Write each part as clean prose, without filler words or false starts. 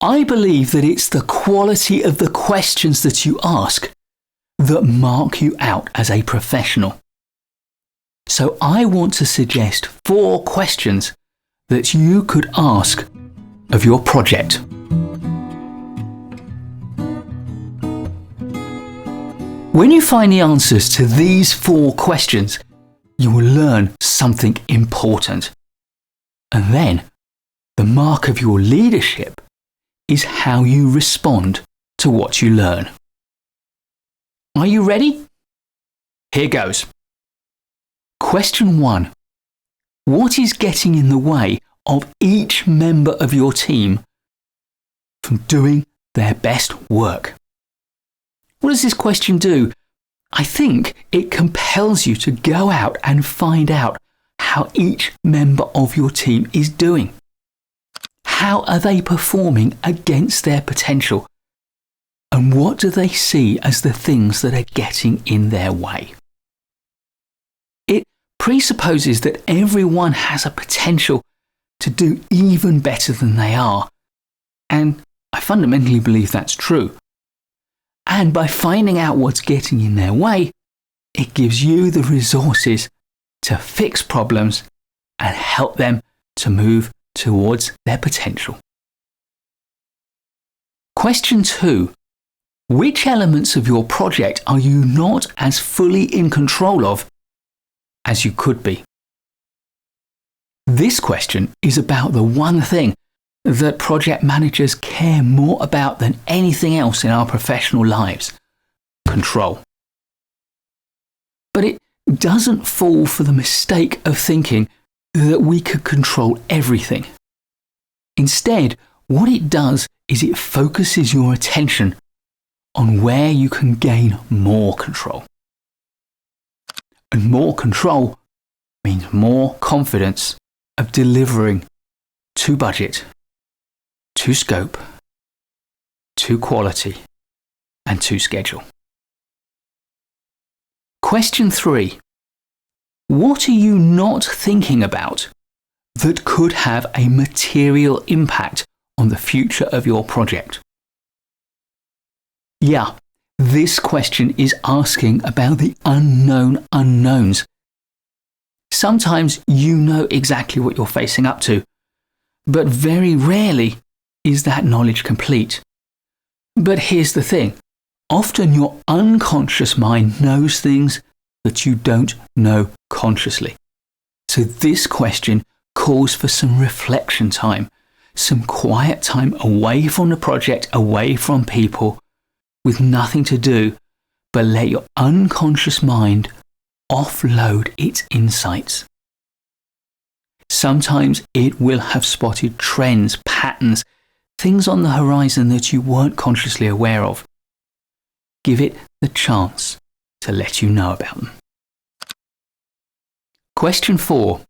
I believe that it's the quality of the questions that you ask that mark you out as a professional. So I want to suggest 4 questions that you could ask of your project. When you find the answers to these 4 questions, you will learn something important. And then, the mark of your leadership is how you respond to what you learn. Are you ready? Here goes. Question 1. What is getting in the way of each member of your team from doing their best work? What does this question do? I think it compels you to go out and find out how each member of your team is doing. How are they performing against their potential? And what do they see as the things that are getting in their way? It presupposes that everyone has a potential to do even better than they are. And I fundamentally believe that's true. And by finding out what's getting in their way, it gives you the resources to fix problems and help them to move towards their potential. Question 2. Which elements of your project are you not as fully in control of as you could be? This question is about the one thing that project managers care more about than anything else in our professional lives: control. But it doesn't fall for the mistake of thinking that we could control everything. Instead, what it does is it focuses your attention on where you can gain more control. And more control means more confidence of delivering to budget, to scope, to quality, and to schedule. Question 3. What are you not thinking about that could have a material impact on the future of your project? Yeah, this question is asking about the unknown unknowns. Sometimes you know exactly what you're facing up to, but very rarely is that knowledge complete. But here's the thing. Often your unconscious mind knows things that you don't know consciously. So this question calls for some reflection time, some quiet time away from the project, away from people, with nothing to do but let your unconscious mind offload its insights. Sometimes it will have spotted trends, patterns, things on the horizon that you weren't consciously aware of. Give it the chance to let you know about them. Question 4.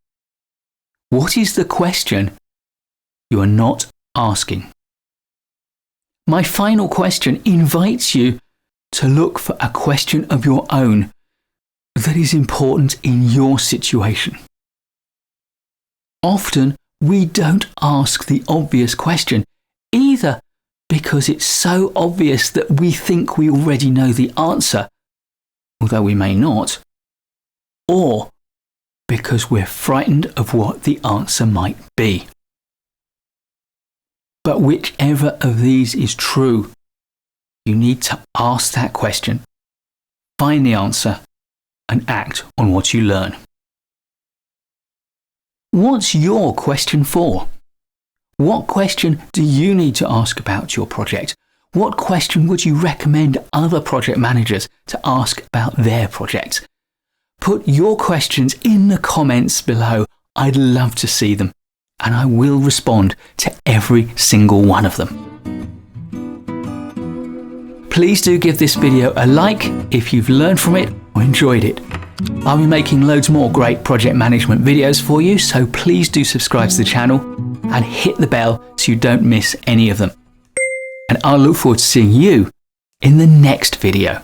What is the question you are not asking? My final question invites you to look for a question of your own that is important in your situation. Often we don't ask the obvious question, either because it's so obvious that we think we already know the answer, although we may not, or because we're frightened of what the answer might be. But whichever of these is true, you need to ask that question, find the answer, and act on what you learn. What's your question for? What question do you need to ask about your project? What question would you recommend other project managers to ask about their projects? Put your questions in the comments below. I'd love to see them, and I will respond to every single one of them. Please do give this video a like if you've learned from it or enjoyed it. I'll be making loads more great project management videos for you, so please do subscribe to the channel and hit the bell so you don't miss any of them. And I'll look forward to seeing you in the next video.